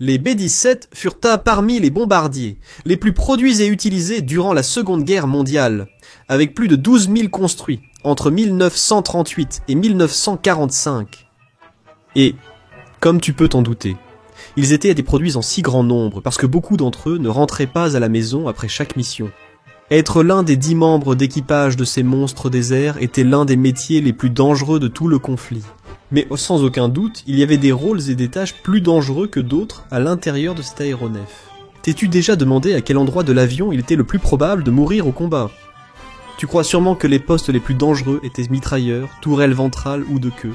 Les B-17 furent parmi les bombardiers les plus produits et utilisés durant la Seconde Guerre mondiale, avec plus de 12 000 construits entre 1938 et 1945. Et, comme tu peux t'en douter, ils étaient produits en si grand nombre parce que beaucoup d'entre eux ne rentraient pas à la maison après chaque mission. Être l'un des 10 membres d'équipage de ces monstres déserts était l'un des métiers les plus dangereux de tout le conflit. Mais sans aucun doute, il y avait des rôles et des tâches plus dangereux que d'autres à l'intérieur de cet aéronef. T'es-tu déjà demandé à quel endroit de l'avion il était le plus probable de mourir au combat? Tu crois sûrement que les postes les plus dangereux étaient mitrailleurs, tourelles ventrales ou de queue.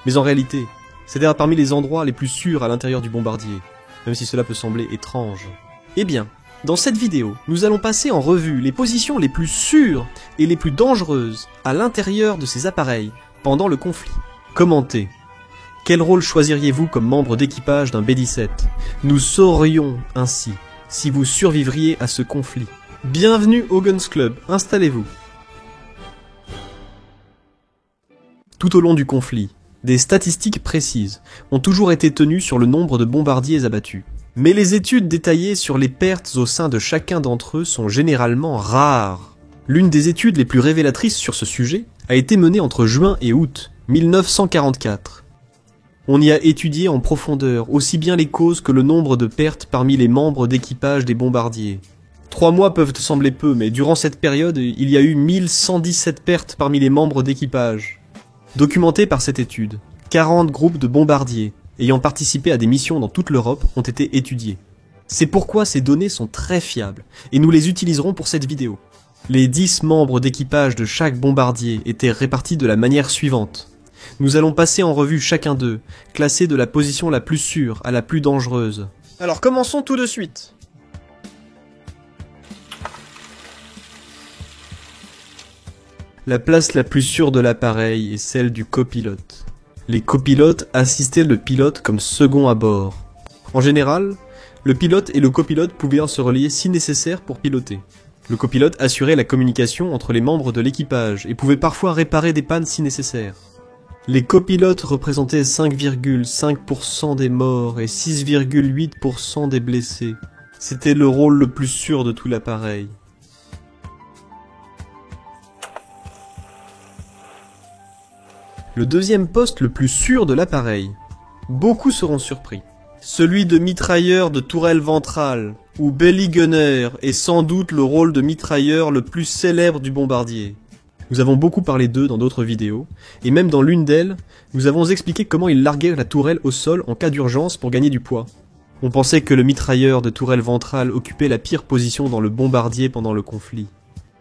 Mais en réalité, c'était parmi les endroits les plus sûrs à l'intérieur du bombardier, même si cela peut sembler étrange. Eh bien, dans cette vidéo, nous allons passer en revue les positions les plus sûres et les plus dangereuses à l'intérieur de ces appareils pendant le conflit. Commentez. Quel rôle choisiriez-vous comme membre d'équipage d'un B-17? Nous saurions ainsi si vous survivriez à ce conflit. Bienvenue au Guns Club, installez-vous. Tout au long du conflit, des statistiques précises ont toujours été tenues sur le nombre de bombardiers abattus. Mais les études détaillées sur les pertes au sein de chacun d'entre eux sont généralement rares. L'une des études les plus révélatrices sur ce sujet a été menée entre juin et août 1944. On y a étudié en profondeur aussi bien les causes que le nombre de pertes parmi les membres d'équipage des bombardiers. 3 mois peuvent te sembler peu, mais durant cette période, il y a eu 1117 pertes parmi les membres d'équipage. Documentées par cette étude, 40 groupes de bombardiers ayant participé à des missions dans toute l'Europe ont été étudiés. C'est pourquoi ces données sont très fiables, et nous les utiliserons pour cette vidéo. Les 10 membres d'équipage de chaque bombardier étaient répartis de la manière suivante. Nous allons passer en revue chacun d'eux, classés de la position la plus sûre à la plus dangereuse. Alors commençons tout de suite. La place la plus sûre de l'appareil est celle du copilote. Les copilotes assistaient le pilote comme second à bord. En général, le pilote et le copilote pouvaient se relier si nécessaire pour piloter. Le copilote assurait la communication entre les membres de l'équipage et pouvait parfois réparer des pannes si nécessaire. Les copilotes représentaient 5,5% des morts et 6,8% des blessés. C'était le rôle le plus sûr de tout l'appareil. Le deuxième poste le plus sûr de l'appareil. Beaucoup seront surpris. Celui de mitrailleur de tourelle ventrale, ou belly gunner, est sans doute le rôle de mitrailleur le plus célèbre du bombardier. Nous avons beaucoup parlé d'eux dans d'autres vidéos, et même dans l'une d'elles, nous avons expliqué comment ils larguaient la tourelle au sol en cas d'urgence pour gagner du poids. On pensait que le mitrailleur de tourelle ventrale occupait la pire position dans le bombardier pendant le conflit.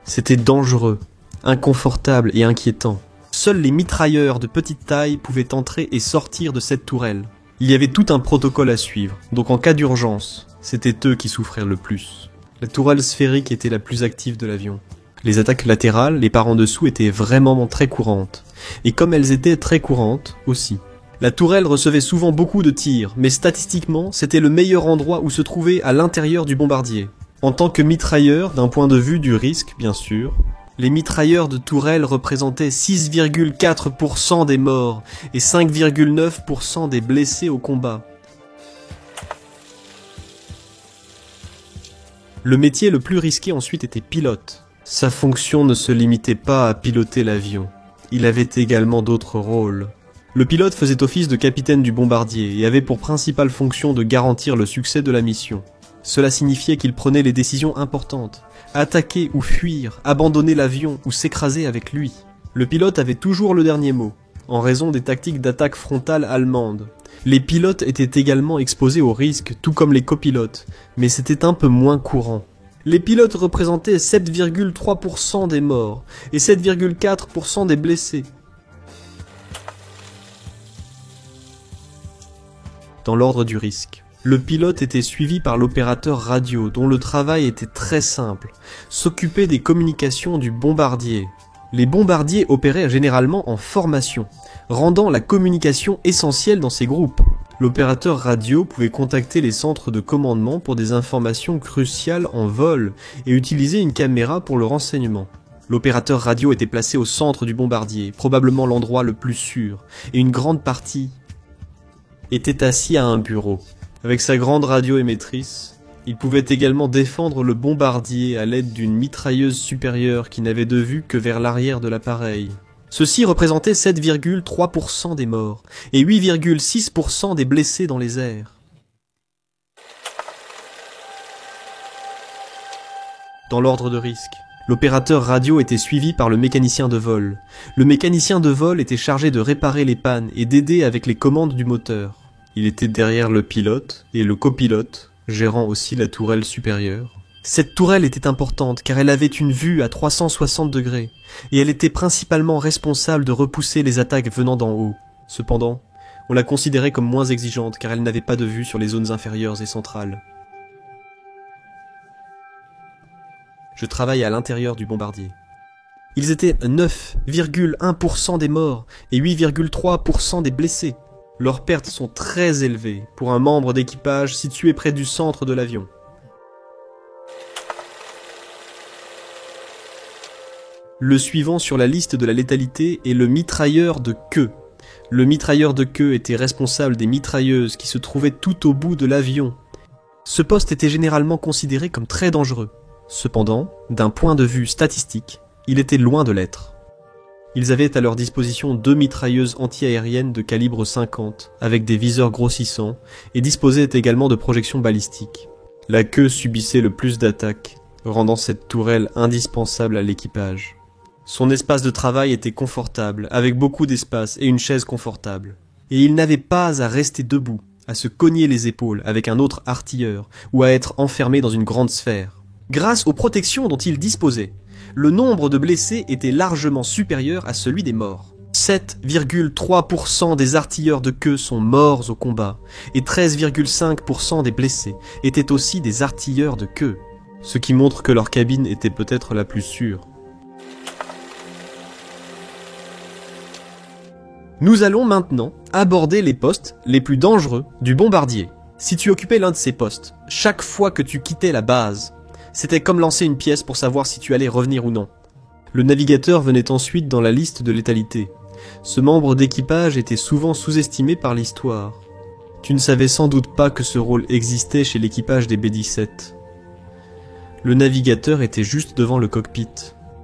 C'était dangereux, inconfortable et inquiétant. Seuls les mitrailleurs de petite taille pouvaient entrer et sortir de cette tourelle. Il y avait tout un protocole à suivre, donc en cas d'urgence, c'était eux qui souffrirent le plus. La tourelle sphérique était la plus active de l'avion. Les attaques latérales, les par en dessous, étaient vraiment très courantes. Et comme elles étaient très courantes, aussi. La tourelle recevait souvent beaucoup de tirs, mais statistiquement, c'était le meilleur endroit où se trouver à l'intérieur du bombardier. En tant que mitrailleur, d'un point de vue du risque, bien sûr, les mitrailleurs de tourelle représentaient 6,4% des morts et 5,9% des blessés au combat. Le métier le plus risqué ensuite était pilote. Sa fonction ne se limitait pas à piloter l'avion. Il avait également d'autres rôles. Le pilote faisait office de capitaine du bombardier et avait pour principale fonction de garantir le succès de la mission. Cela signifiait qu'il prenait les décisions importantes. Attaquer ou fuir, abandonner l'avion ou s'écraser avec lui. Le pilote avait toujours le dernier mot, en raison des tactiques d'attaque frontale allemandes. Les pilotes étaient également exposés au risque, tout comme les copilotes, mais c'était un peu moins courant. Les pilotes représentaient 7,3% des morts et 7,4% des blessés. Dans l'ordre du risque. Le pilote était suivi par l'opérateur radio, dont le travail était très simple, s'occuper des communications du bombardier. Les bombardiers opéraient généralement en formation, rendant la communication essentielle dans ces groupes. L'opérateur radio pouvait contacter les centres de commandement pour des informations cruciales en vol et utiliser une caméra pour le renseignement. L'opérateur radio était placé au centre du bombardier, probablement l'endroit le plus sûr, et une grande partie était assis à un bureau. Avec sa grande radio émettrice, il pouvait également défendre le bombardier à l'aide d'une mitrailleuse supérieure qui n'avait de vue que vers l'arrière de l'appareil. Ceci représentait 7,3% des morts et 8,6% des blessés dans les airs. Dans l'ordre de risque, l'opérateur radio était suivi par le mécanicien de vol. Le mécanicien de vol était chargé de réparer les pannes et d'aider avec les commandes du moteur. Il était derrière le pilote et le copilote, gérant aussi la tourelle supérieure. Cette tourelle était importante car elle avait une vue à 360 degrés et elle était principalement responsable de repousser les attaques venant d'en haut. Cependant, on la considérait comme moins exigeante car elle n'avait pas de vue sur les zones inférieures et centrales. Je travaille à l'intérieur du bombardier. Ils étaient 9,1% des morts et 8,3% des blessés. Leurs pertes sont très élevées pour un membre d'équipage situé près du centre de l'avion. Le suivant sur la liste de la létalité est le mitrailleur de queue. Le mitrailleur de queue était responsable des mitrailleuses qui se trouvaient tout au bout de l'avion. Ce poste était généralement considéré comme très dangereux. Cependant, d'un point de vue statistique, il était loin de l'être. Ils avaient à leur disposition 2 mitrailleuses anti-aériennes de calibre 50, avec des viseurs grossissants, et disposaient également de projections balistiques. La queue subissait le plus d'attaques, rendant cette tourelle indispensable à l'équipage. Son espace de travail était confortable, avec beaucoup d'espace et une chaise confortable. Et il n'avait pas à rester debout, à se cogner les épaules avec un autre artilleur, ou à être enfermé dans une grande sphère. Grâce aux protections dont il disposait, le nombre de blessés était largement supérieur à celui des morts. 7,3% des artilleurs de queue sont morts au combat, et 13,5% des blessés étaient aussi des artilleurs de queue, ce qui montre que leur cabine était peut-être la plus sûre. Nous allons maintenant aborder les postes les plus dangereux du bombardier. Si tu occupais l'un de ces postes, chaque fois que tu quittais la base, c'était comme lancer une pièce pour savoir si tu allais revenir ou non. Le navigateur venait ensuite dans la liste de létalité. Ce membre d'équipage était souvent sous-estimé par l'histoire. Tu ne savais sans doute pas que ce rôle existait chez l'équipage des B-17. Le navigateur était juste devant le cockpit.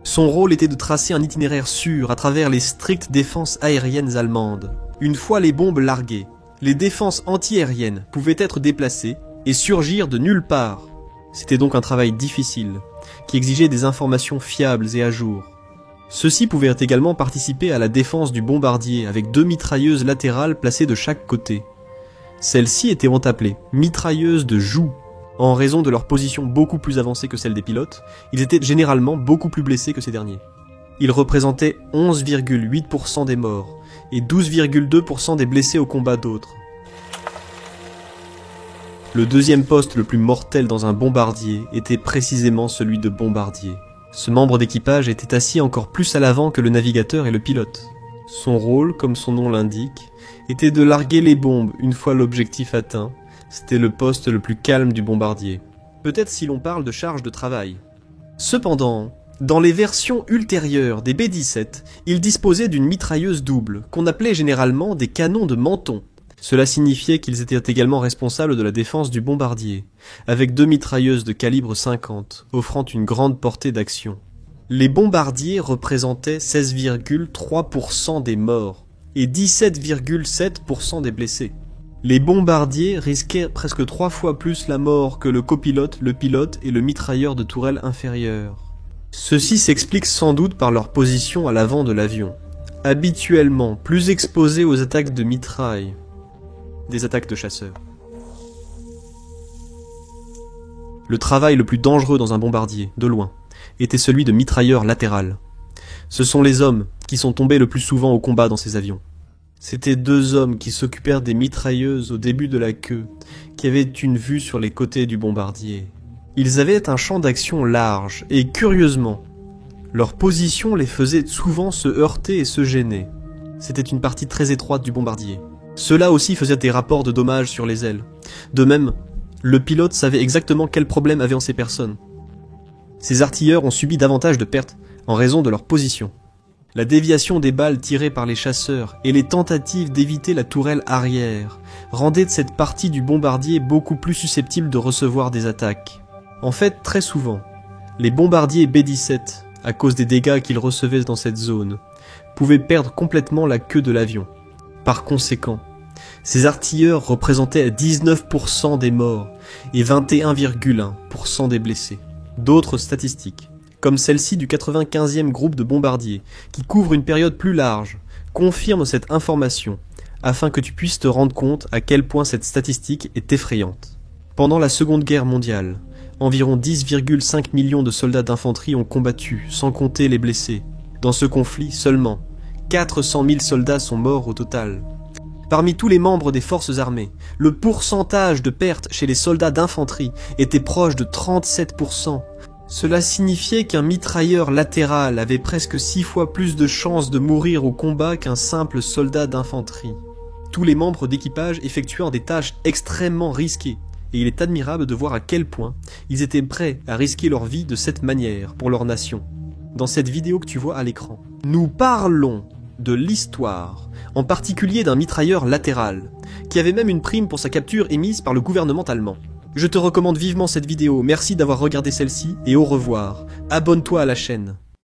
Son rôle était de tracer un itinéraire sûr à travers les strictes défenses aériennes allemandes. Une fois les bombes larguées, les défenses anti-aériennes pouvaient être déplacées et surgir de nulle part. C'était donc un travail difficile, qui exigeait des informations fiables et à jour. Ceux-ci pouvaient également participer à la défense du bombardier avec 2 mitrailleuses latérales placées de chaque côté. Celles-ci étaient appelées mitrailleuses de joue. En raison de leur position beaucoup plus avancée que celle des pilotes, ils étaient généralement beaucoup plus blessés que ces derniers. Ils représentaient 11,8% des morts et 12,2% des blessés au combat d'autres. Le deuxième poste le plus mortel dans un bombardier était précisément celui de bombardier. Ce membre d'équipage était assis encore plus à l'avant que le navigateur et le pilote. Son rôle, comme son nom l'indique, était de larguer les bombes une fois l'objectif atteint. C'était le poste le plus calme du bombardier. Peut-être si l'on parle de charge de travail. Cependant, dans les versions ultérieures des B-17, il disposait d'une mitrailleuse double, qu'on appelait généralement des canons de menton. Cela signifiait qu'ils étaient également responsables de la défense du bombardier, avec 2 mitrailleuses de calibre 50, offrant une grande portée d'action. Les bombardiers représentaient 16,3% des morts et 17,7% des blessés. Les bombardiers risquaient presque 3 fois plus la mort que le copilote, le pilote et le mitrailleur de tourelle inférieure. Ceci s'explique sans doute par leur position à l'avant de l'avion, habituellement plus exposés aux attaques de mitraille, des attaques de chasseurs. Le travail le plus dangereux dans un bombardier, de loin, était celui de mitrailleur latéral. Ce sont les hommes qui sont tombés le plus souvent au combat dans ces avions. C'étaient 2 hommes qui s'occupèrent des mitrailleuses au début de la queue, qui avaient une vue sur les côtés du bombardier. Ils avaient un champ d'action large, et curieusement, leur position les faisait souvent se heurter et se gêner. C'était une partie très étroite du bombardier. Cela aussi faisait des rapports de dommages sur les ailes. De même, le pilote savait exactement quel problème avaient ces personnes. Ces artilleurs ont subi davantage de pertes en raison de leur position. La déviation des balles tirées par les chasseurs et les tentatives d'éviter la tourelle arrière rendaient cette partie du bombardier beaucoup plus susceptible de recevoir des attaques. En fait, très souvent, les bombardiers B-17, à cause des dégâts qu'ils recevaient dans cette zone, pouvaient perdre complètement la queue de l'avion. Par conséquent, ces artilleurs représentaient 19% des morts et 21,1% des blessés. D'autres statistiques, comme celle-ci du 95e groupe de bombardiers, qui couvre une période plus large, confirment cette information, afin que tu puisses te rendre compte à quel point cette statistique est effrayante. Pendant la Seconde Guerre mondiale, environ 10,5 millions de soldats d'infanterie ont combattu, sans compter les blessés. Dans ce conflit, seulement 400 000 soldats sont morts au total. Parmi tous les membres des forces armées, le pourcentage de pertes chez les soldats d'infanterie était proche de 37%. Cela signifiait qu'un mitrailleur latéral avait presque 6 fois plus de chances de mourir au combat qu'un simple soldat d'infanterie. Tous les membres d'équipage effectuant des tâches extrêmement risquées, et il est admirable de voir à quel point ils étaient prêts à risquer leur vie de cette manière pour leur nation. Dans cette vidéo que tu vois à l'écran, nous parlons de l'histoire, en particulier d'un mitrailleur latéral, qui avait même une prime pour sa capture émise par le gouvernement allemand. Je te recommande vivement cette vidéo, merci d'avoir regardé celle-ci et au revoir. Abonne-toi à la chaîne.